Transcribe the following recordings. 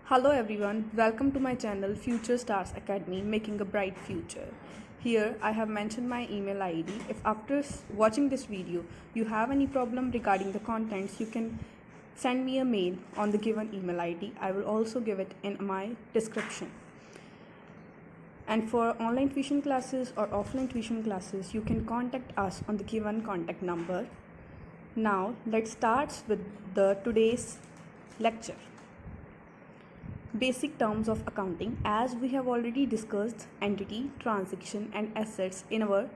Hello everyone, welcome to my channel Future Stars Academy Making a Bright Future. Here I have mentioned my email ID. If after watching this video you have any problem regarding the contents, you can send me a mail on the given email ID. I will also give it in my description. And for online tuition classes or offline tuition classes, you can contact us on the given contact number. Now let's start with the today's lecture. Basic terms of accounting. As we have already discussed entity, transaction and assets in our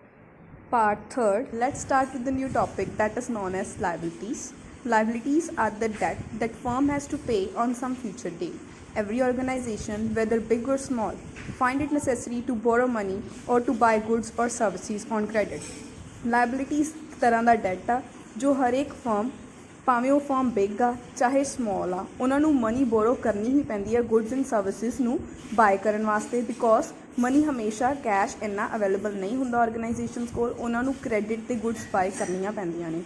part 3rd, let's start with the new topic that is known as liabilities. Liabilities are the debt that firm has to pay on some future date. Every organization, whether big or small, find it necessary to borrow money or to buy goods or services on credit. Liabilities ਤਰ੍ਹਾਂ ਦਾ that ਆ ਜੋ ਹਰ ਇੱਕ firm ਭਾਵੇਂ ਉਹ firm big ਆ ਚਾਹੇ small ਆ ਉਹਨਾਂ ਨੂੰ ਮਨੀ ਬੋਰੋ ਕਰਨੀ ਹੀ ਪੈਂਦੀ ਹੈ ਗੁੱਡਸ ਐਂਡ ਸਰਵਿਸਿਜ਼ ਨੂੰ ਬਾਏ ਕਰਨ ਵਾਸਤੇ ਬਿਕੋਜ਼ ਮਨੀ ਹਮੇਸ਼ਾ ਕੈਸ਼ ਇੰਨਾ ਅਵੇਲੇਬਲ ਨਹੀਂ ਹੁੰਦਾ ਆਰਗੇਨਾਈਜੇਸ਼ਨਸ ਕੋਲ ਉਹਨਾਂ ਨੂੰ ਕ੍ਰੈਡਿਟ 'ਤੇ ਗੁੱਡਸ ਬਾਏ ਕਰਨੀਆਂ ਪੈਂਦੀਆਂ ਨੇ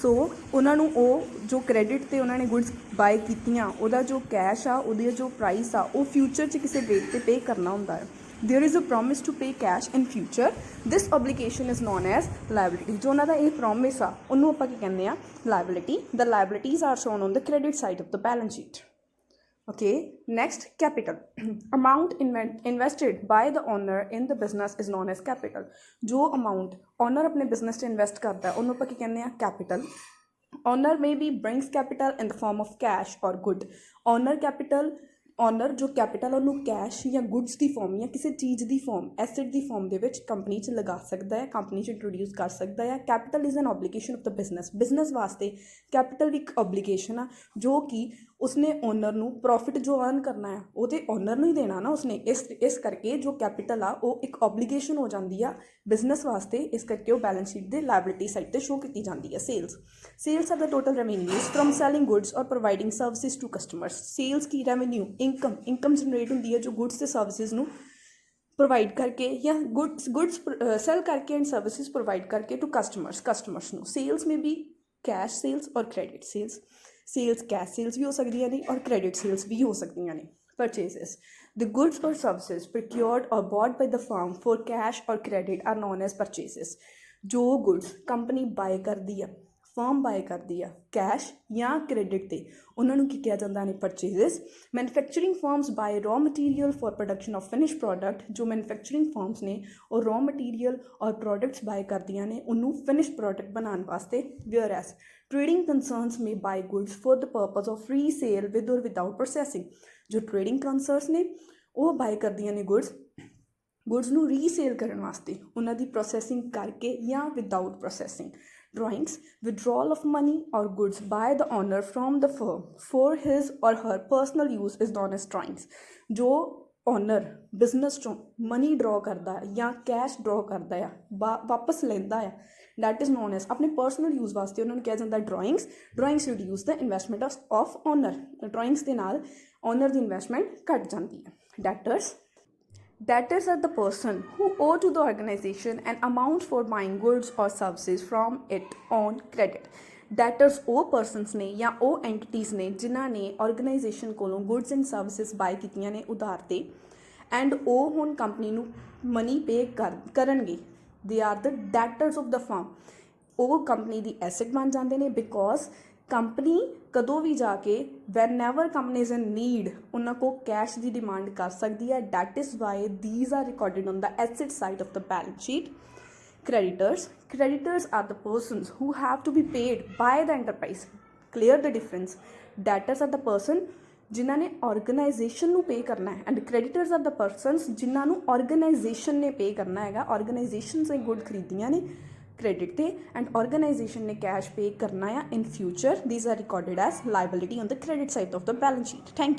ਸੋ ਉਹਨਾਂ ਨੂੰ ਉਹ ਜੋ ਕ੍ਰੈਡਿਟ 'ਤੇ ਉਹਨਾਂ ਨੇ ਗੁੱਡਸ ਬਾਏ ਕੀਤੀਆਂ ਉਹਦਾ ਜੋ ਕੈਸ਼ ਆ ਉਹਦੀ ਜੋ ਪ੍ਰਾਈਸ ਆ ਉਹ ਫਿਊਚਰ 'ਚ ਕਿਸੇ ਡੇਟ 'ਤੇ ਪੇ ਕਰਨਾ ਹੁੰਦਾ ਹੈ there is a promise to pay cash in future. This obligation is known as liability. जो उन्होंने ये promise आ उन्होंने ਆਪਾਂ ਕੀ ਕਹਿੰਦੇ ਆ liability. The liabilities are shown on the credit side of the balance sheet. Okay, next capital. Amount invested by the owner in the business is known as capital. जो amount owner अपने business 'ਚ invest करता है ਉਹਨੂੰ ਆਪਾਂ ਕੀ ਕਹਿੰਦੇ ਆ capital. Owner maybe brings capital in the form of cash or good. Owner capital owner ਜੋ ਕੈਪੀਟਲ ਉਹਨੂੰ ਕੈਸ਼ ਜਾਂ ਗੁੱਡਸ ਦੀ ਫੋਰਮ ਜਾਂ ਕਿਸੇ ਚੀਜ਼ ਦੀ ਫੋਰਮ ਐਸਟ ਦੀ ਫੋਰਮ ਦੇ ਵਿੱਚ ਕੰਪਨੀ 'ਚ ਲਗਾ ਸਕਦਾ ਹੈ ਕੰਪਨੀ 'ਚ ਇੰਟਰੋਡਿਊਸ ਕਰ ਸਕਦਾ ਹੈ capital is an obligation of the business ਵਾਸਤੇ ਕੈਪੀਟਲ ਵੀ ਇੱਕ ਓਬਲੀਗੇਸ਼ਨ ਆ ਜੋ ਕਿ ਉਸਨੇ ਓਨਰ ਨੂੰ ਪ੍ਰੋਫਿਟ ਜੋ ਅਰਨ ਕਰਨਾ ਹੈ ਉਹ ਤਾਂ ਓਨਰ ਨੂੰ ਹੀ ਦੇਣਾ ਨਾ ਉਸਨੇ ਇਸ ਕਰਕੇ ਜੋ ਕੈਪੀਟਲ ਆ ਉਹ ਇੱਕ ਓਬਲੀਗੇਸ਼ਨ ਹੋ ਜਾਂਦੀ ਆ ਬਿਜ਼ਨਸ ਵਾਸਤੇ ਇਸ ਕਰਕੇ ਉਹ ਬੈਲੈਂਸ ਸ਼ੀਟ ਦੇ ਲਾਇਬਿਲਿਟੀ ਸਾਈਡ 'ਤੇ ਸ਼ੋਅ ਕੀਤੀ ਜਾਂਦੀ ਹੈ sales are the total revenues firm selling goods ਔਰ providing services to customers sales ਕੀ ਰੈਵਨਿਊ ਇਨਕਮ ਜਨਰੇਟ ਹੁੰਦੀ ਹੈ ਜੋ ਗੁੱਡਸ ਅਤੇ ਸਰਵਿਸਿਜ਼ ਨੂੰ ਪ੍ਰੋਵਾਈਡ ਕਰਕੇ ਜਾਂ ਗੁੱਡਸ ਸੈਲ ਕਰਕੇ ਐਂਡ ਸਰਵਿਸਿਜ਼ ਪ੍ਰੋਵਾਈਡ ਕਰਕੇ ਟੂ ਕਸਟਮਰਸ ਨੂੰ sales may be cash sales ਔਰ ਕ੍ਰੈਡਿਟ ਸੇਲਸ ਕੈਸ਼ ਸੇਲਸ ਵੀ ਹੋ ਸਕਦੀਆਂ ਨੇ ਔਰ ਕ੍ਰੈਡਿਟ ਸੇਲਸ ਵੀ ਹੋ ਸਕਦੀਆਂ ਨੇ purchases. The goods or services procured or bought by the firm for cash or credit are known as purchases. ਜੋ goods ਕੰਪਨੀ ਬਾਏ ਕਰਦੀ ਆ ਫਰਮ ਬਾਏ ਕਰਦੀ ਆ ਕੈਸ਼ ਜਾਂ ਕ੍ਰੈਡਿਟ 'ਤੇ ਉਹਨਾਂ ਨੂੰ ਕੀ ਕਿਹਾ ਜਾਂਦਾ ਨੇ purchases manufacturing firms buy raw material for production of finish product ਜੋ ਮੈਨੂਫੈਕਚਰਿੰਗ ਫਰਮਸ ਨੇ ਉਹ ਰॉ ਮਟੀਰੀਅਲ ਔਰ ਪ੍ਰੋਡਕਟਸ ਬਾਏ ਕਰਦੀਆਂ ਨੇ ਉਹਨੂੰ ਫਿਨਿਸ਼ ਪ੍ਰੋਡਕਟ ਬਣਾਉਣ ਵਾਸਤੇ whereas trading concerns may buy goods for the purpose of resale with or without processing. जो trading concerns ने वो buy करदियां ने goods ਨੂੰ ਰੀਸੇਲ ਕਰਨ ਵਾਸਤੇ ਉਹਨਾਂ ਦੀ ਪ੍ਰੋਸੈਸਿੰਗ ਕਰਕੇ ਜਾਂ without processing drawings withdrawal of money or goods by the owner from the firm for his or her personal use is known as drawings. ਜੋ ਓਨਰ ਬਿਜ਼ਨਸ 'ਚੋਂ ਮਨੀ ਡਰੋ ਕਰਦਾ ਜਾਂ ਕੈਸ਼ ਡਰੋ ਕਰਦਾ ਆ ਵਾਪਸ ਲੈਂਦਾ ਆ ਡੈਟ ਇਜ਼ ਨੋਨ ਐਸ ਆਪਣੇ ਪਰਸਨਲ ਯੂਜ਼ ਵਾਸਤੇ ਉਹਨਾਂ ਨੂੰ ਕਿਹਾ ਜਾਂਦਾ drawings reduce the investment of owner drawings ਦੇ ਨਾਲ ਓਨਰ ਦੀ ਇਨਵੈਸਟਮੈਂਟ ਘੱਟ ਜਾਂਦੀ ਹੈ Debtors are the person who owe to the organization an amount for buying goods or services from it on credit. Debtors ਉਹ ਪਰਸਨਸ ਨੇ ਜਾਂ ਉਹ entities ਨੇ ਜਿਨ੍ਹਾਂ ਨੇ ਆਰਗੇਨਾਈਜੇਸ਼ਨ ਕੋਲੋਂ ਗੁੱਡਸ ਐਂਡ ਸਰਵਿਸਿਜ਼ ਬਾਏ ਕੀਤੀਆਂ ਨੇ ਉਧਾਰ 'ਤੇ ਐਂਡ ਉਹ ਹੁਣ ਕੰਪਨੀ ਨੂੰ ਮਨੀ ਪੇ ਕਰਨਗੇ they are the debtors of the firm ਉਹ ਕੰਪਨੀ ਦੀ ਐਸੈਟ ਬਣ ਜਾਂਦੇ ਨੇ ਬਿਕੋਜ਼ ਕੰਪਨੀ ਕਦੋਂ ਵੀ ਜਾ ਕੇ whenever company is in need ਉਹਨਾਂ ਕੋਲ ਕੈਸ਼ ਦੀ ਡਿਮਾਂਡ ਕਰ ਸਕਦੀ ਹੈ that is why these are recorded on the asset side of the balance sheet creditors are the persons who have to be paid by the enterprise. Clear the difference. Debtors are the person ਜਿਨ੍ਹਾਂ ਨੇ organisation ਨੂੰ ਪੇ ਕਰਨਾ ਹੈ and ਕ੍ਰੈਡੀਟਰਸ are the persons ਜਿਨ੍ਹਾਂ ਨੂੰ organisation ਨੇ ਪੇ ਕਰਨਾ ਹੈਗਾ ਆਰਗੇਨਾਈਜੇਸ਼ਨਸ ਨੇ ਗੁੱਡ ਖਰੀਦੀਆਂ ਨੇ credit 'ਤੇ ਐਂਡ ਆਰਗੇਨਾਈਜੇਸ਼ਨ ਨੇ ਕੈਸ਼ ਪੇ ਕਰਨਾ ਆ in future these are recorded as liability on the credit side of the balance sheet thank